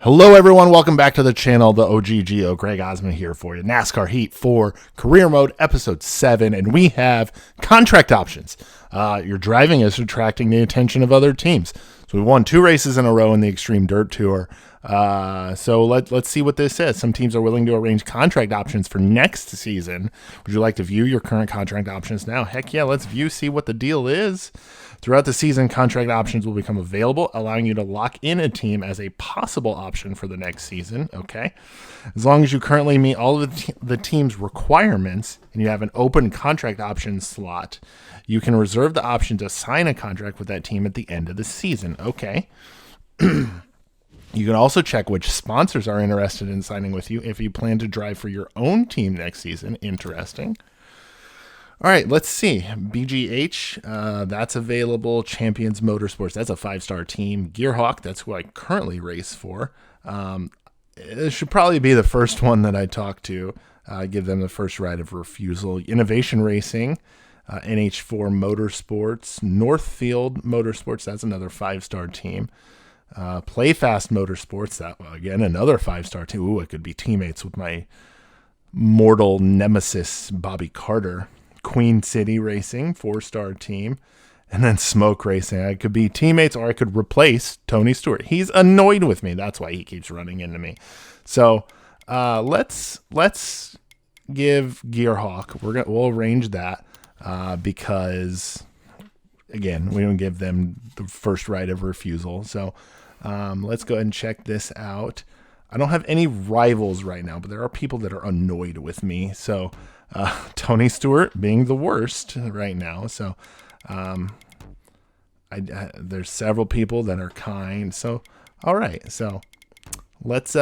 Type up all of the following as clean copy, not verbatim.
Hello everyone, welcome back to the channel. The OGGO, Greg Osman here for you. NASCAR Heat 4 Career Mode Episode 7, and we have contract options. Your driving is attracting the attention of other teams. So we won 2 races in a row in the Xtreme Dirt Tour. So let's see what this is. Some teams are willing to arrange contract options for next season. Would you like to view your current contract options now? Heck yeah, let's see what the deal is. Throughout the season, contract options will become available, allowing you to lock in a team as a possible option for the next season. Okay. As long as you currently meet all of the team's requirements and you have an open contract option slot, you can reserve the option to sign a contract with that team at the end of the season. Okay. You can also check which sponsors are interested in signing with you if you plan to drive for your own team next season. Interesting. All right, let's see. BGH, that's available. Champions Motorsports, that's a 5-star team. Gearhawk, that's who I currently race for. It should probably be the first one that I talk to. Give them the first right of refusal. Innovation Racing, NH4 Motorsports. Northfield Motorsports, that's another 5-star team. Playfast Motorsports, that again, another 5-star team. Ooh, I could be teammates with my mortal nemesis, Bobby Carter. Queen City Racing, 4-star team. And then Smoke Racing. I could be teammates or I could replace Tony Stewart. He's annoyed with me. That's why he keeps running into me. So let's give Gearhawk. We'll arrange that because, again, we don't give them the first right of refusal. So let's go ahead and check this out. I don't have any rivals right now, but there are people that are annoyed with me. So Tony Stewart being the worst right now. So there's several people that are kind. So all right. So let's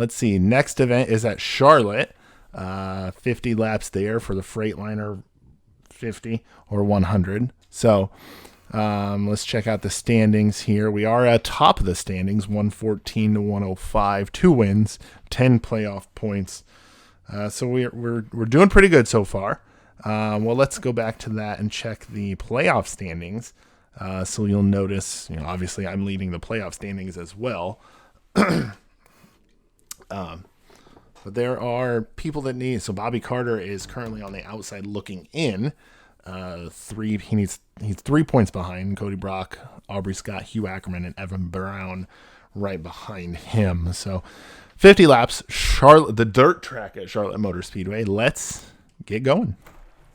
see. Next event is at Charlotte. 50 laps there for the Freightliner 50 or 100. So let's check out the standings here. We are at top of the standings, 114 to 105, 2 wins, 10 playoff points. So we're doing pretty good so far. Well, let's go back to that and check the playoff standings. So you'll notice, obviously I'm leading the playoff standings as well. But there are people that need. So Bobby Carter is currently on the outside looking in. He's 3 points behind Cody Brock, Aubrey Scott, Hugh Ackerman, and Evan Brown right behind him. So 50 laps, Charlotte, the dirt track at Charlotte Motor Speedway. Let's get going.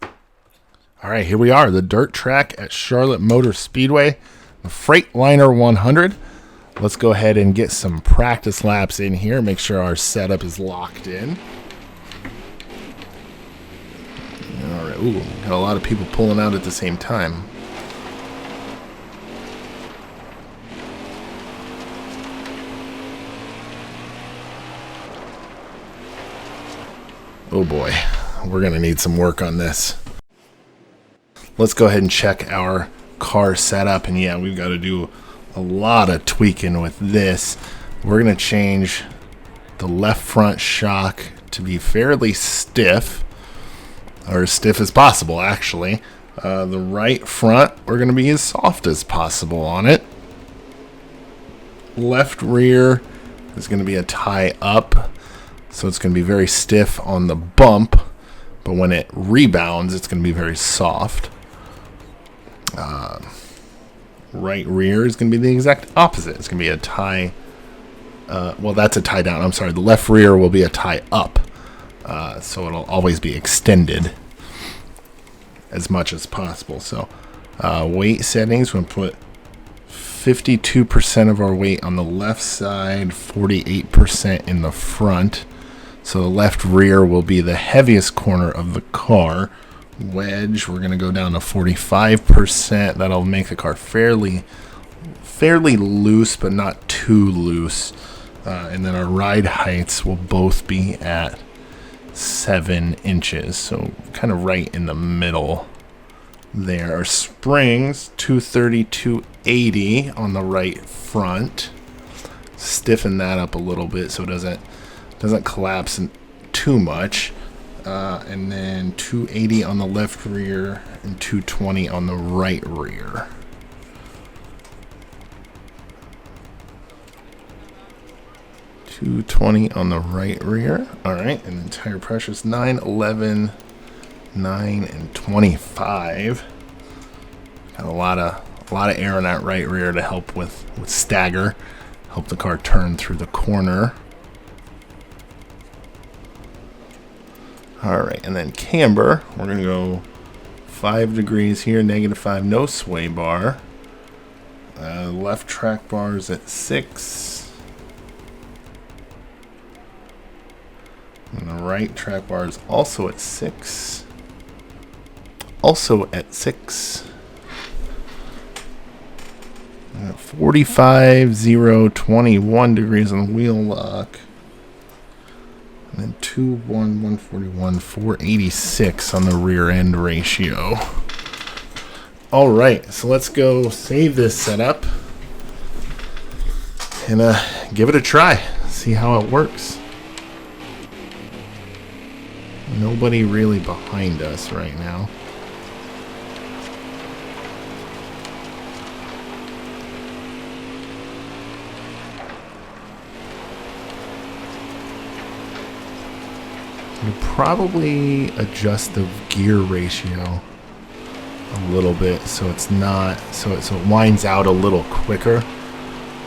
All right, here we are, the dirt track at Charlotte Motor Speedway, the Freightliner 100. Let's go ahead and get some practice laps in here, make sure our setup is locked in. All right, ooh, got a lot of people pulling out at the same time. Oh boy, we're going to need some work on this. Let's go ahead and check our car setup. And yeah, we've got to do a lot of tweaking with this. We're going to change the left front shock to be fairly stiff, or as stiff as possible, actually. The right front, we're going to be as soft as possible on it. Left rear is going to be a tie up. So it's going to be very stiff on the bump, but when it rebounds, it's going to be very soft. Right rear is going to be the exact opposite. It's going to be a tie. Well, that's a tie down. I'm sorry. The left rear will be a tie up. So it'll always be extended as much as possible. So weight settings, we'll put 52% of our weight on the left side, 48% in the front. So the left rear will be the heaviest corner of the car. Wedge, we're going to go down to 45%. That'll make the car fairly loose, but not too loose. And then our ride heights will both be at 7 inches. So kind of right in the middle there. Our springs, 230, 280 on the right front. Stiffen that up a little bit so it doesn't collapse too much. And then 280 on the left rear and 220 on the right rear. 220 on the right rear. All right, and the tire pressure is 9, 11, 9, and 25. Got a lot of air on that right rear to help with stagger, help the car turn through the corner. All right, and then camber, we're going to go 5 degrees here, -5, no sway bar. Left track bar is at 6. And the right track bar is also at 6. Also at 6. 45, 0, 21 degrees on the wheel lock. And then 2, 1, 141, 486 on the rear end ratio. All right, so let's go save this setup and give it a try. See how it works. Nobody really behind us right now. You probably adjust the gear ratio a little bit so it's not so it winds out a little quicker.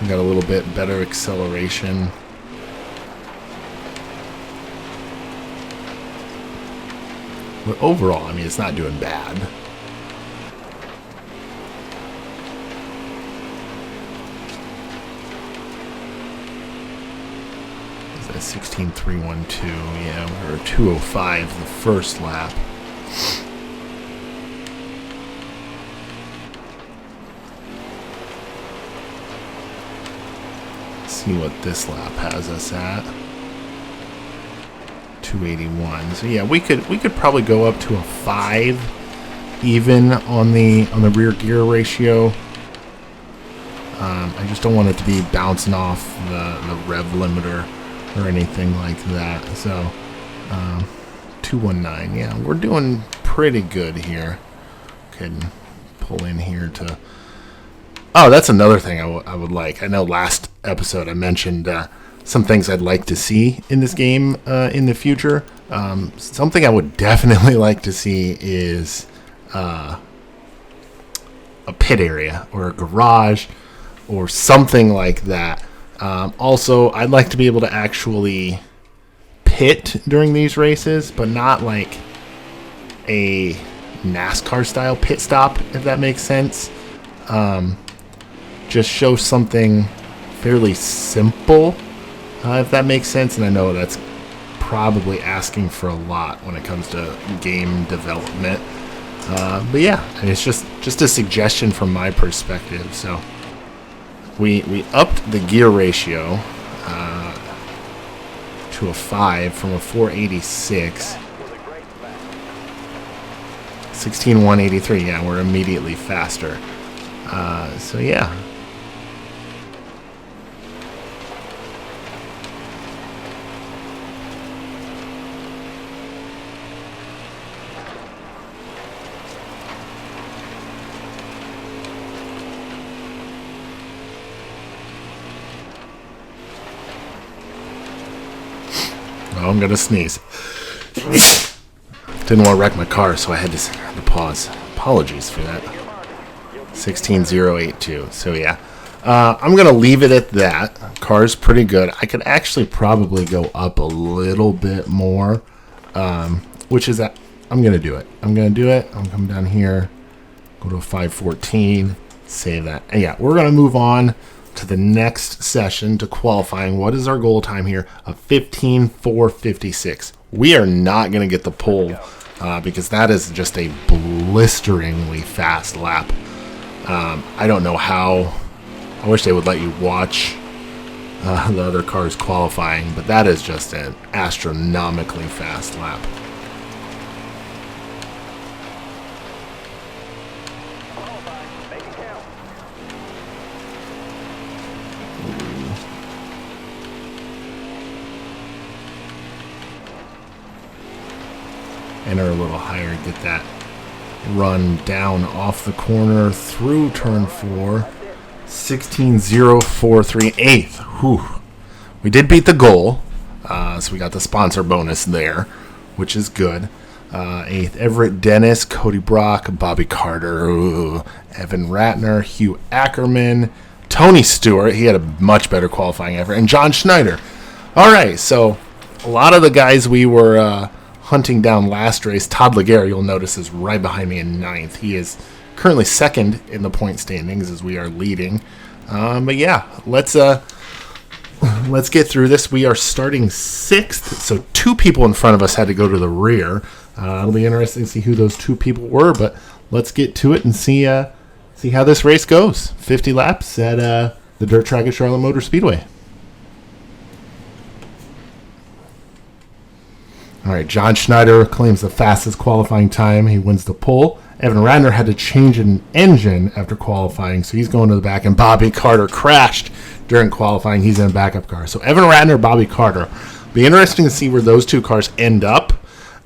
We got a little bit better acceleration. But overall, I mean, it's not doing bad. Is that 16.312? Yeah, we were 205 the first lap. See what this lap has us at. 281. So yeah, we could probably go up to a 5 even on the rear gear ratio. I just don't want it to be bouncing off the rev limiter or anything like that. So 219. Yeah, we're doing pretty good here. Could pull in here to. Oh, that's another thing I would like. I know last episode I mentioned some things I'd like to see in this game in the future. Something I would definitely like to see is a pit area or a garage or something like that. Also, I'd like to be able to actually pit during these races, but not like a NASCAR style pit stop, if that makes sense. Just show something fairly simple, if that makes sense. And I know that's probably asking for a lot when it comes to game development. But yeah, it's just a suggestion from my perspective. So we upped the gear ratio to a 5 from a 486. 16,183. Yeah, we're immediately faster. So yeah. Oh, I'm gonna sneeze. Didn't want to wreck my car, so I had to pause. Apologies for that. 16,082. So yeah, I'm gonna leave it at that. Car's pretty good. I could actually probably go up a little bit more, which is that I'm gonna do it. I'm gonna come down here, go to a 514, save that. And yeah, we're gonna move on to the next session to qualifying. What is our goal time here? A 15,456. We are not gonna get the pole because that is just a blisteringly fast lap. I don't know how. I wish they would let you watch the other cars qualifying, but that is just an astronomically fast lap. Enter a little higher, get that run down off the corner through turn 4. 16,043. Whew. we did beat the goal, so we got the sponsor bonus there, which is good. 8th, Everett Dennis, Cody Brock, Bobby Carter, Evan Ratner, Hugh Ackerman, Tony Stewart. He had a much better qualifying effort, and John Schneider. All right, so a lot of the guys we were hunting down last race. Todd Laguerre, you'll notice, is right behind me in 9th. He is currently 2nd in the point standings as we are leading. But yeah, let's get through this. We are starting 6th, so 2 people in front of us had to go to the rear. It'll be interesting to see who those 2 people were, but let's get to it and see how this race goes. 50 laps at the dirt track at Charlotte Motor Speedway. All right, John Schneider claims the fastest qualifying time. He wins the pole. Evan Ratner had to change an engine after qualifying, so he's going to the back. And Bobby Carter crashed during qualifying. He's in a backup car. So Evan Ratner, Bobby Carter. Be interesting to see where those 2 cars end up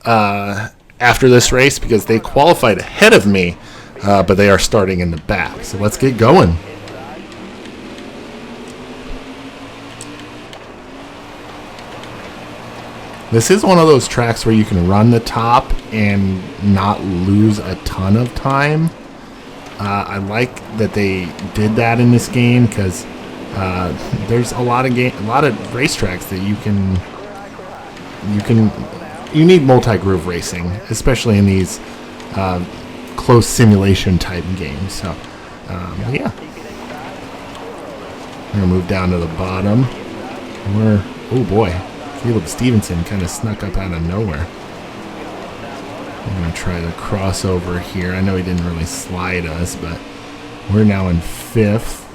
after this race, because they qualified ahead of me, but they are starting in the back. So let's get going. This is one of those tracks where you can run the top and not lose a ton of time. I like that they did that in this game, because there's a lot of racetracks that you need multi-groove racing, especially in these close simulation type games. So yeah, we're gonna move down to the bottom. Oh boy. Caleb Stevenson kind of snuck up out of nowhere. I'm going to try the crossover here. I know he didn't really slide us, but we're now in 5th.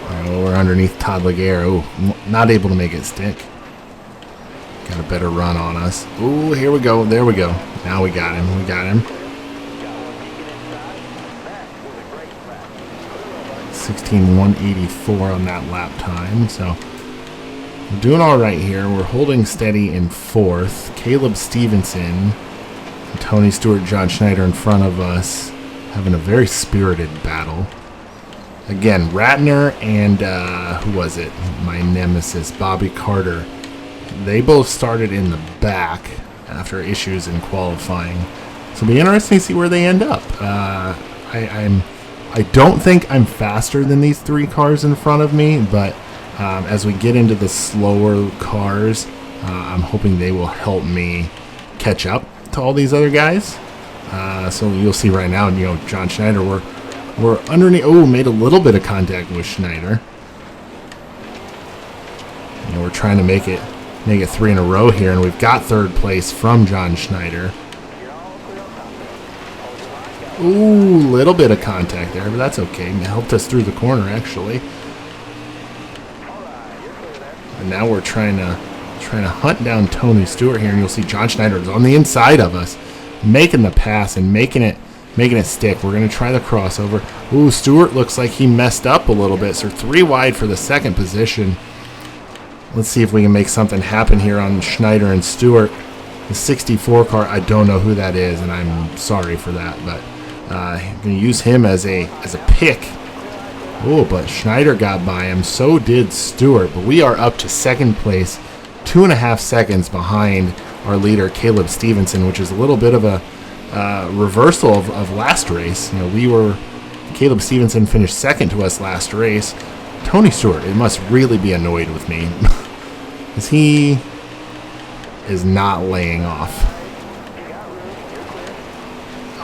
Oh, we're underneath Todd Laguerre. Oh, not able to make it stick. Got a better run on us. Ooh, here we go. There we go. Now we got him. We got him. 16,184 on that lap time. So we're doing all right here. We're holding steady in 4th. Caleb Stevenson, Tony Stewart, John Schneider in front of us, having a very spirited battle. Again, Ratner and who was it? My nemesis, Bobby Carter. They both started in the back after issues in qualifying. So it'll be interesting to see where they end up. I don't think I'm faster than these 3 cars in front of me, but as we get into the slower cars, I'm hoping they will help me catch up to all these other guys. So you'll see right now, John Schneider, we're underneath. Oh, made a little bit of contact with Schneider. We're trying to make it 3 in a row here, and we've got 3rd place from John Schneider. Ooh, little bit of contact there, but that's okay. It helped us through the corner, actually. And now we're trying to hunt down Tony Stewart here, and you'll see John Schneider is on the inside of us, making the pass and making it stick. We're going to try the crossover. Ooh, Stewart looks like he messed up a little bit, so 3 wide for the 2nd position. Let's see if we can make something happen here on Schneider and Stewart. The 64 car, I don't know who that is, and I'm sorry for that, but I'm going to use him as a pick. Oh, but Schneider got by him. So did Stewart, but we are up to 2nd place, 2.5 seconds behind our leader, Caleb Stevenson, which is a little bit of a reversal of last race. Caleb Stevenson finished 2nd to us last race. Tony Stewart, it must really be annoyed with me, because he is not laying off.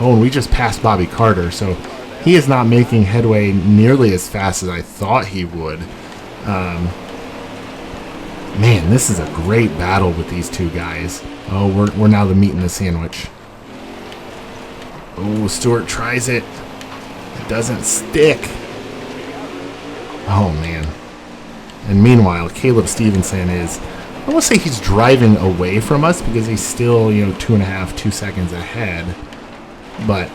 Oh, and we just passed Bobby Carter, so he is not making headway nearly as fast as I thought he would. Man, this is a great battle with these 2 guys. Oh, we're now the meat in the sandwich. Oh, Stewart tries it. It doesn't stick. Oh, man. And meanwhile, Caleb Stevenson is, I won't say he's driving away from us, because he's still, 2 seconds ahead. But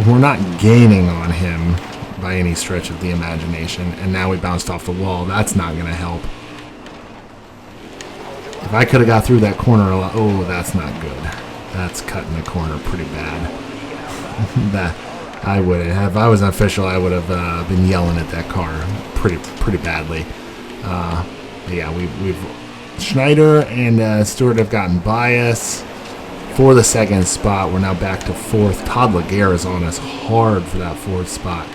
we're not gaining on him by any stretch of the imagination. And now we bounced off the wall. That's not going to help. If I could have got through that corner a lot, oh, that's not good. That's cutting the corner pretty bad. That I would have. If I was an official, I would have been yelling at that car pretty badly. Yeah, we've Schneider and Stewart have gotten by us for the second spot. We're now back to fourth. Todd Laguerre is on us hard for that fourth spot.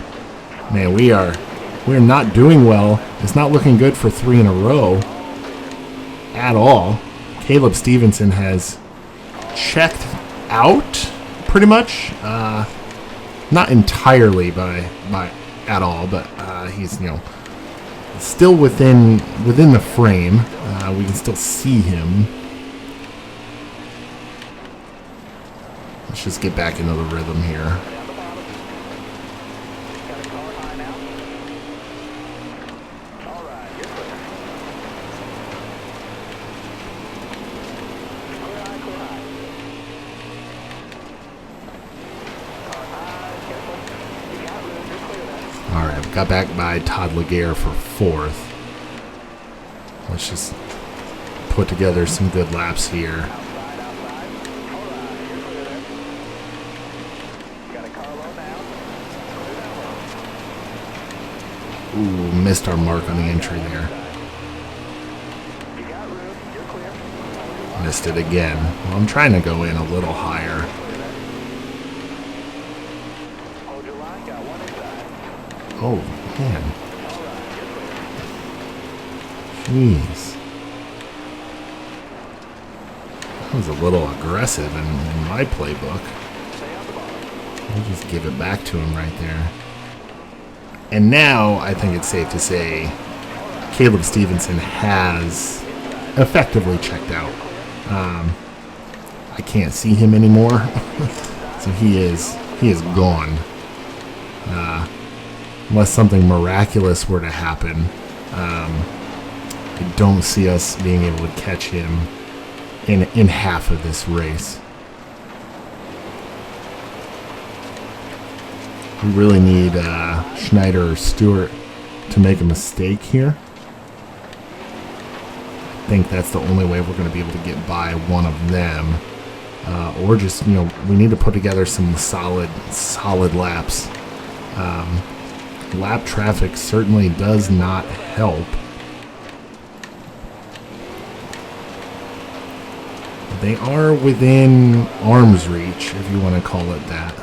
Man, we're not doing well. It's not looking good for 3 in a row at all. Caleb Stevenson has checked out pretty much. Not entirely by at all, but he's still within the frame. We can still see him. Let's just get back into the rhythm here. All right, got back by Todd Laguerre for fourth. Let's just put together some good laps here. Ooh, missed our mark on the entry there. Missed it again. Well, I'm trying to go in a little higher. Oh, man. Jeez. That was a little aggressive in my playbook. I'll just give it back to him right there. And now I think it's safe to say Caleb Stevenson has effectively checked out. I can't see him anymore. So he is gone. Unless something miraculous were to happen, I don't see us being able to catch him in half of this race. We really need Schneider or Stewart to make a mistake here. I think that's the only way we're going to be able to get by one of them. Or just, we need to put together some solid laps. Lap traffic certainly does not help. They are within arm's reach, if you want to call it that.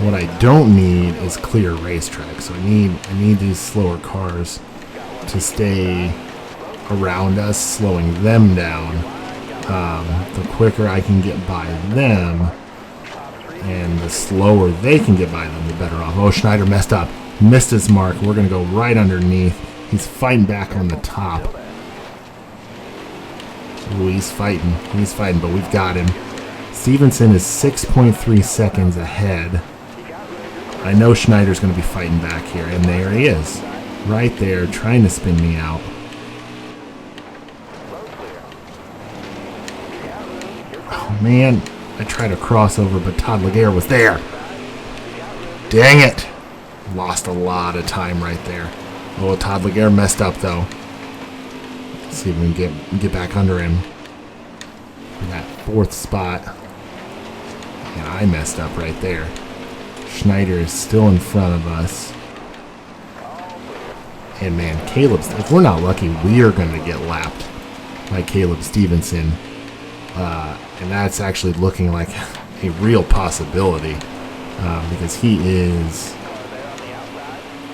What I don't need is clear racetrack, so I need these slower cars to stay around us, slowing them down. The quicker I can get by them, and the slower they can get by them, the better off. Oh, Schneider messed up. Missed his mark. We're going to go right underneath. He's fighting back on the top. Ooh, he's fighting, but we've got him. Stevenson is 6.3 seconds ahead. I know Schneider's going to be fighting back here, and there he is. Right there, trying to spin me out. Oh, man. I tried to cross over, but Todd Laguerre was there. Dang it. Lost a lot of time right there. Oh, Todd Laguerre messed up, though. Let's see if we can get back under him. For that fourth spot. And I messed up right there. Schneider is still in front of us. And man, if we're not lucky, we are going to get lapped by Caleb Stevenson. And that's actually looking like a real possibility because he is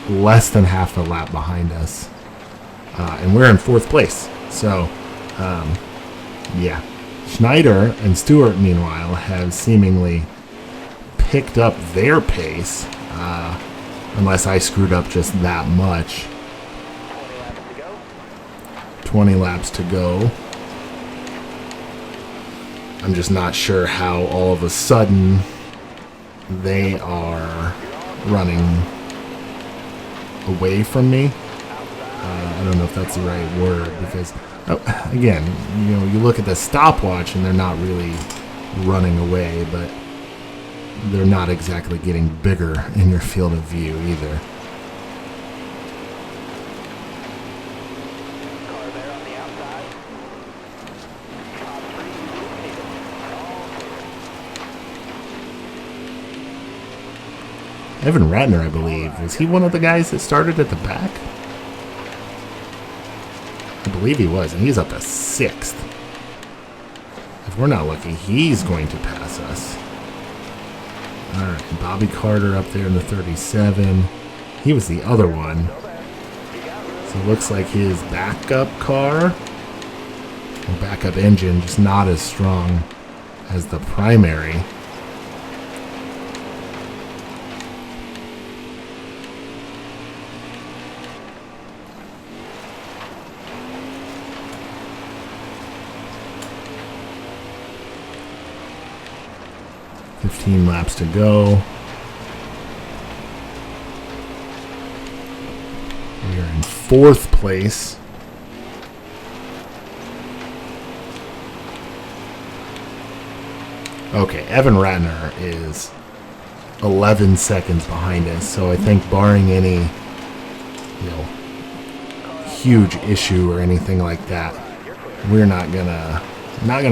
less than half a lap behind us. And we're in fourth place. So, yeah. Schneider and Stewart, meanwhile, have seemingly picked up their pace, unless I screwed up just that much. 20 laps to go. I'm just not sure how all of a sudden they are running away from me. I don't know if that's the right word because, again, you look at the stopwatch and they're not really running away, but they're not exactly getting bigger in your field of view either. Evan Ratner, I believe. Was he one of the guys that started at the back? I believe he was, and he's up to 6th. If we're not lucky, he's going to pass us. All right, Bobby Carter up there in the 37. He was the other one. So it looks like his backup car, or backup engine, just not as strong as the primary. Laps to go. We are in 4th place. Okay, Evan Ratner is 11 seconds behind us, so I think barring any, huge issue or anything like that, we're not gonna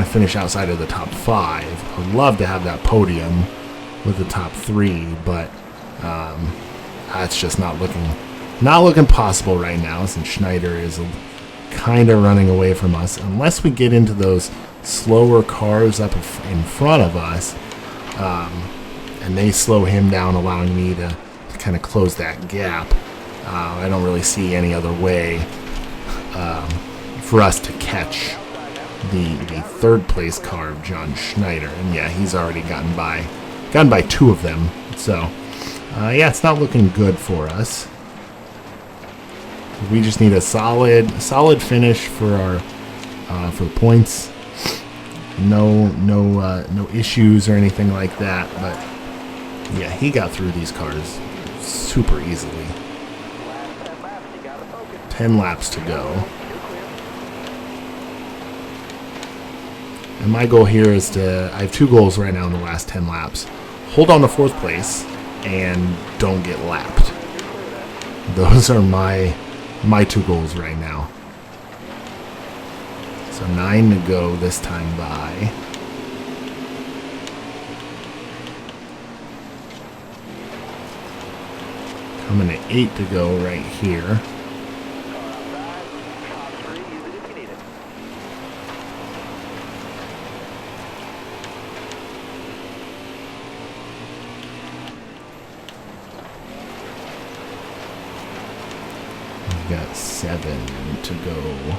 finish outside of the top 5. I'd love to have that podium with the top 3, but that's just not looking possible right now, since Schneider is kind of running away from us. Unless we get into those slower cars up in front of us, and they slow him down, allowing me to kind of close that gap. I don't really see any other way for us to catch the 3rd place car of John Schneider. And yeah, he's already gotten by 2 of them. So yeah, it's not looking good for us. We just need a solid finish for our for the points. No issues or anything like that. But yeah, he got through these cars super easily. 10 laps to go. And my goal here is I have 2 goals right now in the last 10 laps. Hold on to 4th place and don't get lapped. Those are my 2 goals right now. So 9 to go this time by. Coming to 8 to go right here. Got 7 to go.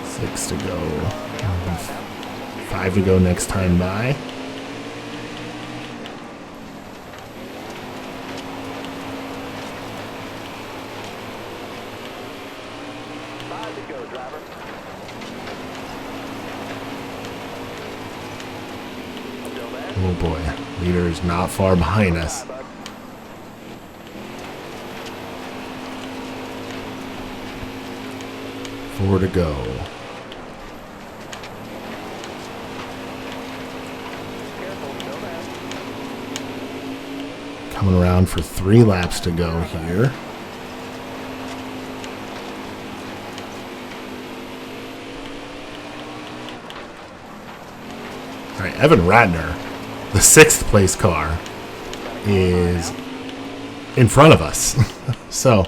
Six to go. 5 to go next time by. Oh boy, leader is not far behind us. Four to go. Coming around for 3 laps to go here. All right, Evan Ratner, the 6th place car, is in front of us. So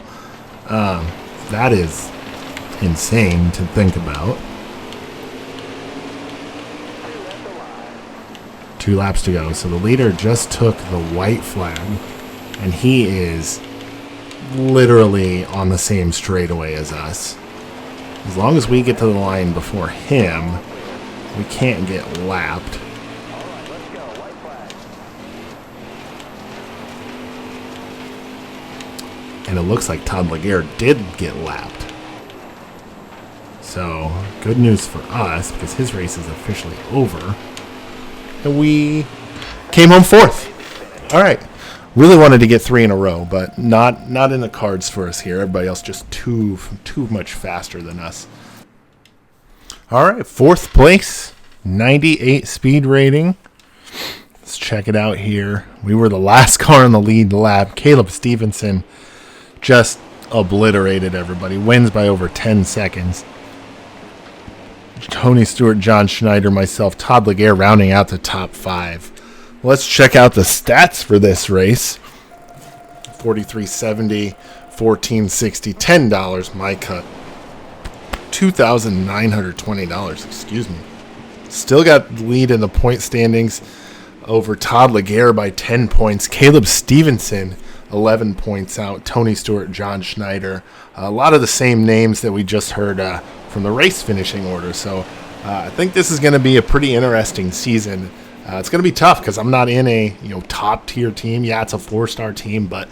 that is insane to think about. 2 laps to go. So the leader just took the white flag, and he is literally on the same straightaway as us. As long as we get to the line before him, we can't get lapped. And it looks like Todd Laguerre did get lapped. So, good news for us, because his race is officially over. And we came home 4th. All right. Really wanted to get 3 in a row, but not in the cards for us here. Everybody else just too much faster than us. All right, 4th place. 98 speed rating. Let's check it out here. We were the last car in the lead lap. Caleb Stevenson just obliterated everybody. Wins by over 10 seconds. Tony Stewart, John Schneider, myself, Todd Laguerre rounding out the top 5. Let's check out the stats for this race. $43.70, $14.60, $10 my cut. $2,920, excuse me. Still got the lead in the point standings over Todd Laguerre by 10 points. Caleb Stevenson, 11 points out. Tony Stewart, John Schneider. A lot of the same names that we just heard from the race finishing order. So I think this is going to be a pretty interesting season. It's going to be tough because I'm not in a top tier team. Yeah, it's a 4-star team, but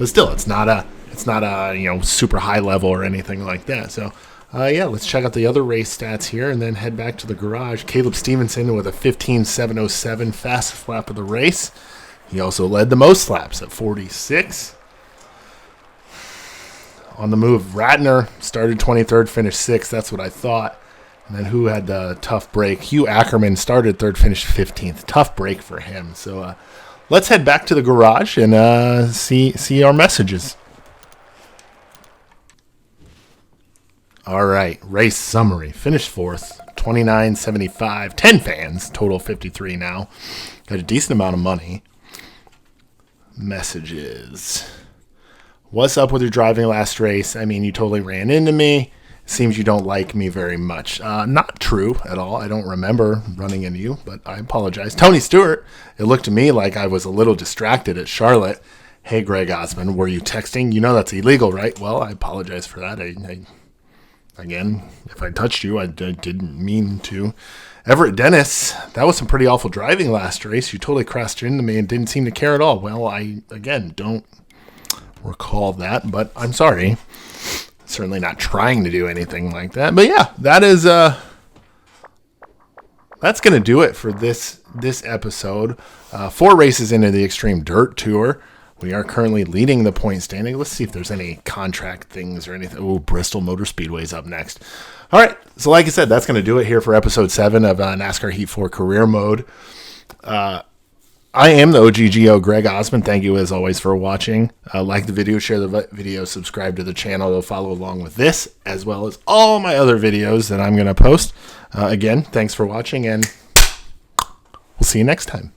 still, it's not a super high level or anything like that. So let's check out the other race stats here and then head back to the garage. Caleb Stevenson with a 15.707 fastest lap of the race. He also led the most laps at 46. On the move, Ratner started 23rd, finished 6th. That's what I thought. And then who had the tough break? Hugh Ackerman started 3rd, finished 15th. Tough break for him. So let's head back to the garage and see our messages. All right, race summary. Finished 4th, 29.75. 10 fans, total 53 now. Got a decent amount of money. Messages. What's up with your driving last race? I mean, you totally ran into me. Seems you don't like me very much. Not true at all. I don't remember running into you, but I apologize. Tony Stewart, it looked to me like I was a little distracted at Charlotte. Hey, Greg Osman, were you texting? You know that's illegal, right? Well, I apologize for that. Again, if I touched you, I didn't mean to. Everett Dennis, that was some pretty awful driving last race. You totally crashed into me and didn't seem to care at all. Well, I, again, don't recall that, but I'm sorry. Certainly not trying to do anything like that. But yeah, that's going to do it for this episode. 4 races into the Xtreme Dirt Tour. We are currently leading the point standing. Let's see if there's any contract things or anything. Oh, Bristol Motor Speedway's up next. All right. So like I said, that's going to do it here for episode 7 of NASCAR Heat 4 Career Mode. I am the OGGO, Greg Osman. Thank you, as always, for watching. Like the video, share the video, subscribe to the channel to follow along with this, as well as all my other videos that I'm going to post. Again, thanks for watching, and we'll see you next time.